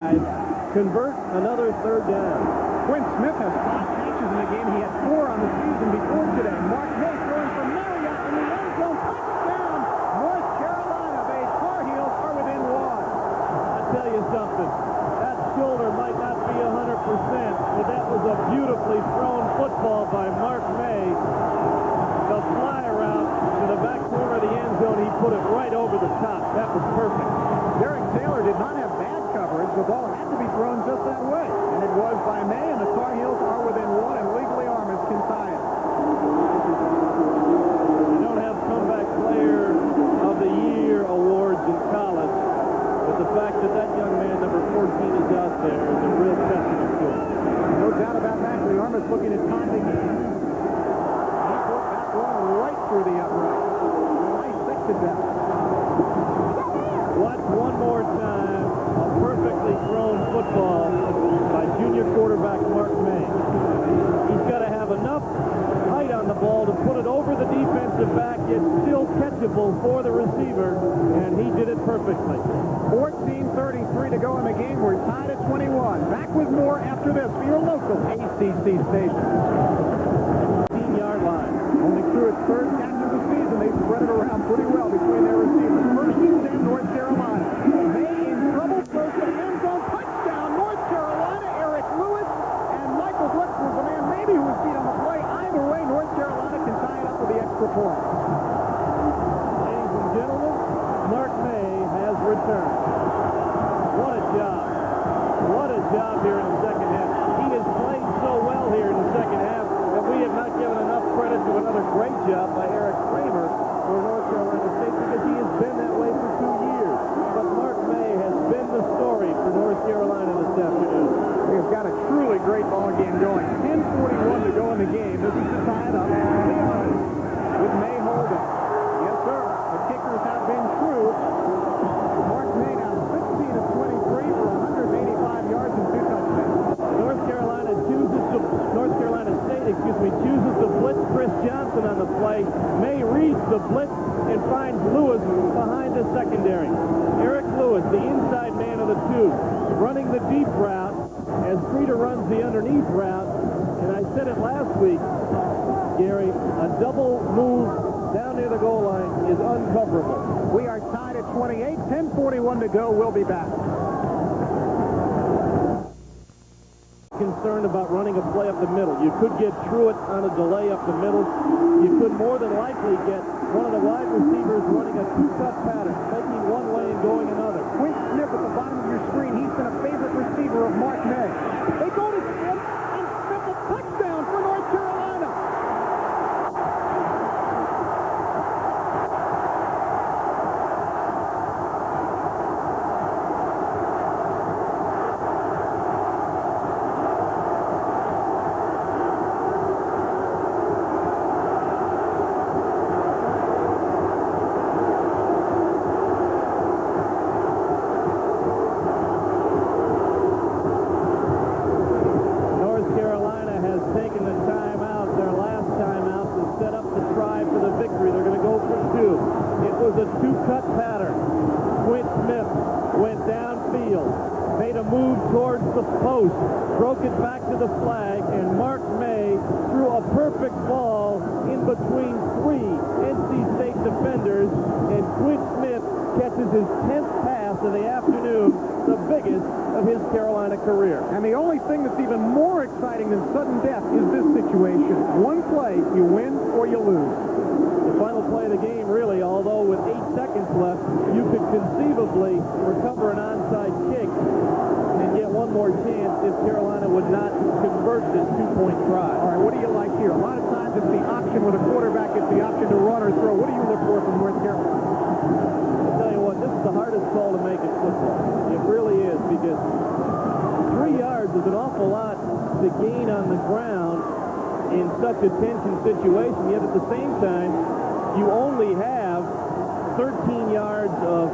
Convert another third down. Quinn Smith has 5 catches in the game. He had 4 on the season before today. Mark May throwing for Marriott in the end zone. Touchdown! North Carolina. The Tar Heels are within 1. I tell you something. That shoulder might not be 100%, but that was a beautifully thrown football by Mark May. The fly around to the back corner of the end zone. He put it right over the top. That was perfect. Derek Taylor did not have bad coverage. The ball had to be thrown just that way. And it was by May, and the Tar Heels are within 1, and legally Armas can tie it. You don't have comeback player of the year awards in college, but the fact that that young man, number 14, is out there is a real testament to it. No doubt about that. Lee Armas looking at time to game. He put that one right through the upright. Dissected that. Watch one more time a perfectly thrown football by junior quarterback Mark May. He's got to have enough height on the ball to put it over the defensive back, yet still catchable for the receiver, and he did it perfectly. 14:33 to go in the game. We're tied at 21. Back with more after this for your local ACC station. 15-yard line. Only through its 3rd catch of the season, they spread it around pretty well between their receivers. First and 10, North Carolina. May in trouble, throws to the end zone. Touchdown, North Carolina. Eric Lewis and Michael Brooks was the man maybe who was beat on the play. Either way, North Carolina can tie it up with the extra point. Ladies and gentlemen, Mark May has returned. What a job. What a job here in the second half. He has played so well here in the second half that we have not given enough credit to another great job by Eric Kramer for North Carolina State, because he has been that way for 2 years. But Mark May has been the story for North Carolina this afternoon. We've got a truly great ball game going. 10:41 to go in the game. This is to tie it up. With May holding. Yes, sir. The kickers have been true. Mark May now 15 of 23 for 185 yards and 2 touchdowns. North Carolina State chooses to blitz Chris Johnson on the play. May reads the blitz and finds Lewis behind the secondary. Eric Lewis, the inside man of the 2, running the deep route as Streeter runs the underneath route. And I said it last week, Gary, a double move down near the goal line is uncoverable. We are tied at 28, 10:41 to go. We'll be back. Concerned about running a play up the middle. You could get Truitt on a delay up the middle. You could more than likely get one of the wide receivers running a 2-cut pattern, making one way and going another. Quinn Smith at the bottom of your screen. He's been a favorite receiver of Mark May. They go to Smith, and Smith a touchdown for North Carolina. was a two-cut pattern. Quinn Smith went downfield, made a move towards the post, broke it back to the flag, and Mark May threw a perfect ball in between three NC State defenders, and Quinn Smith catches his 10th pass of the afternoon, the biggest of his Carolina career. And the only thing that's even more exciting than sudden death is this situation. One play, you win or you lose. The final play of the game, really, although with 8 seconds left, you could conceivably recover an onside kick and get one more chance if Carolina would not convert this two-point try. All right, what do you like here? A lot of times it's the option with a quarterback, it's the option to run or throw. What do you look for from North Carolina? I'll tell you what, this is the hardest call to make in football. It really is, because 3 yards is an awful lot to gain on the ground in such a tension situation, yet at the same time, you only have 13 yards of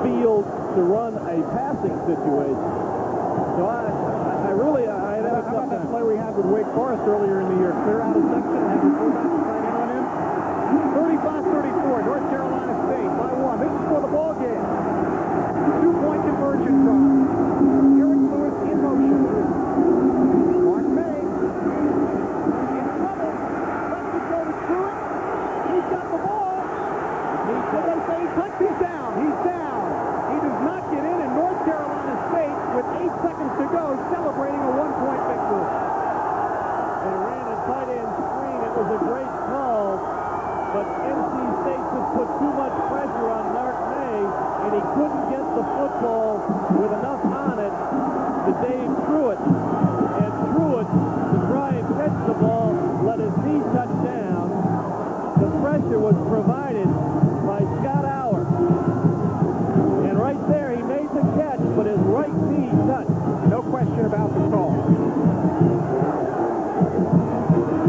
field to run a passing situation. So I really how about that play we had with Wake Forest earlier in the year? Clear out a section and have the fullback trying to run in. 35-34, North Carolina State by 1. This is for the ball game. 2-point conversion try. goes, celebrating a one-point victory. They ran a tight end screen. It was a great call, but NC State just put too much pressure on Mark May, and he couldn't get the football with enough on it to Dave Truitt. And Truitt, to try and catch the ball, let his knee touch down. The pressure was provided by Scott Auer. And right there, he made the catch, but his right knee touched. No question about the call.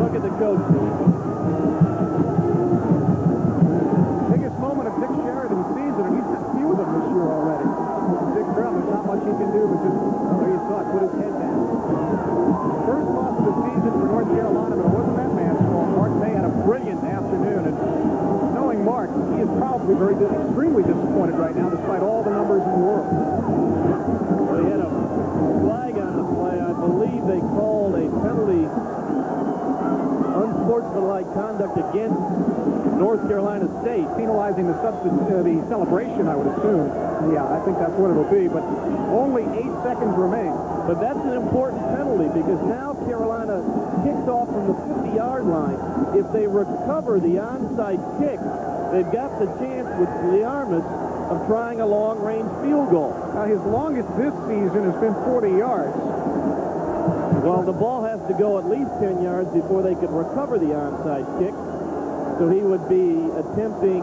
Look at the coach. Biggest moment of Dick Sheridan's season, and he's had a few of them this year already. Dick Crum, there's not much he can do, but just, there you saw it, put his head down. First loss of the season for North Carolina, but it wasn't that man's fault. Mark May had a brilliant afternoon, and knowing Mark, he is probably extremely disappointed right now, despite all the numbers in the world. Well, he had a flag on the play. I believe they called a penalty, unsportsmanlike conduct against North Carolina State. Penalizing the celebration, I would assume. Yeah, I think that's what it'll be, but only 8 seconds remain. But that's an important penalty because now Carolina kicks off from the 50-yard line. If they recover the onside kick, they've got the chance with Liarmas of trying a long-range field goal. Now, his longest this season has been 40 yards. Well, the ball has to go at least 10 yards before they could recover the onside kick. So he would be attempting,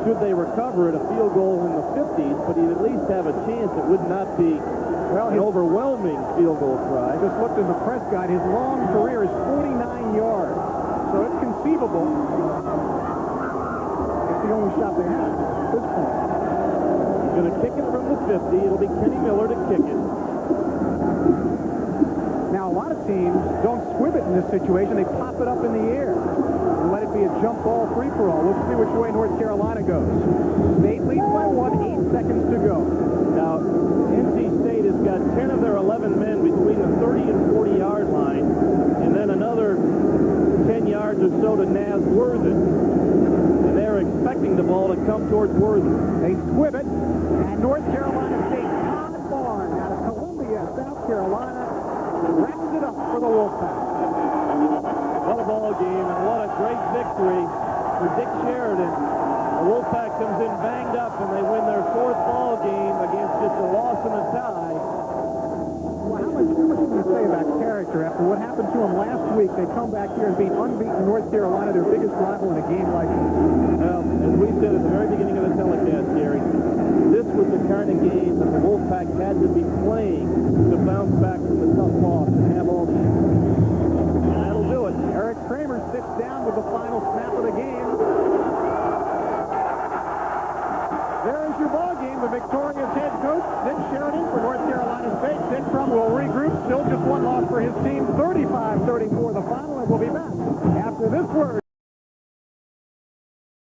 should they recover it, a field goal in the 50s, but he'd at least have a chance. It would not be an overwhelming field goal try. I just looked in the press guide. His long career is 49 yards. So it's conceivable. It's the only shot they have at this point. He's going to kick it from the 50. It'll be Kenny Miller to kick it. Now, a lot of teams don't squib it in this situation. They pop it up in the air and let it be a jump ball free-for-all. Let's see which way North Carolina goes. State leads by 1, 8 seconds to go. Now, NC State has got 10 of their 11 men between the 30 and 40-yard line, and then another 10 yards or so to Naz Worthen. And they're expecting the ball to come towards Worthen. They squib it, and North Carolina State Todd Barn out of Columbia, South Carolina, wraps it up for the Wolfpack. What a ball game, and what a great victory for Dick Sheridan. The Wolfpack comes in banged up, and they win their 4th ball game against just a loss and a tie. Well, how much can you say about character after what happened to them last week? They come back here and beat unbeaten North Carolina, their biggest rival, in a game like this. Well, as we said at the very beginning of the telecast, Gary, this was the kind of game that the Wolfpack had to be playing to bounce back from the tough loss and have all the answers. And that'll do it. Eric Kramer sits down with the final snap of the game. There is your ball game. The victorious head coach, Dick Sheridan, for North Carolina State. Dick Crum will regroup. Still just one loss for his team. 35-34 the final, and we'll be back after this word.